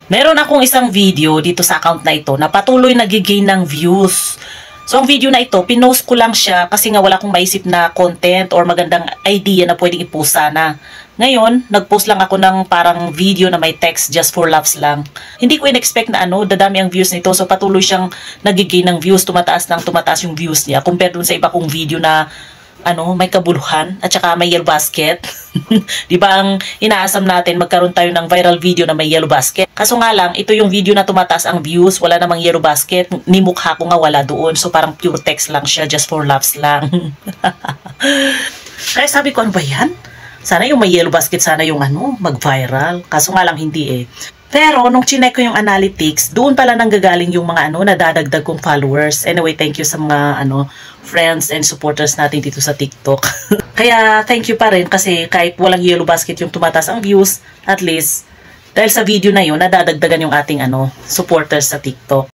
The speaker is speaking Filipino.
Meron akong isang video dito sa account na ito na patuloy nag-gain ng views. So, ang video na ito, pinost ko lang siya kasi nga wala akong maisip na content or magandang idea na pwedeng i-post sana. Ngayon, nag-post lang ako ng parang video na may text just for laughs lang. Hindi ko in-expect na dadami ang views nito. So, patuloy siyang nag-gain ng views, tumataas yung views niya compared dun sa iba kong video na may kabuluhan at saka may yellow basket. Di ba ang inaasam natin magkaroon tayo ng viral video na may yellow basket? Kaso nga lang, ito yung video na tumataas ang views, wala namang yellow basket, ni mukha ko nga wala doon. So parang pure text lang siya, just for laughs lang. Kaya sabi ko, ano ba yan? Sana yung may yellow basket, sana yung mag-viral. Kaso nga lang hindi eh. Pero, nung chinek ko yung analytics, doon pala nanggagaling yung mga nadadagdag kong followers. Anyway, thank you sa mga friends and supporters natin dito sa TikTok. Kaya, thank you pa rin kasi kahit walang yellow basket yung tumataas ang views, at least, dahil sa video na yun, nadadagdagan yung ating supporters sa TikTok.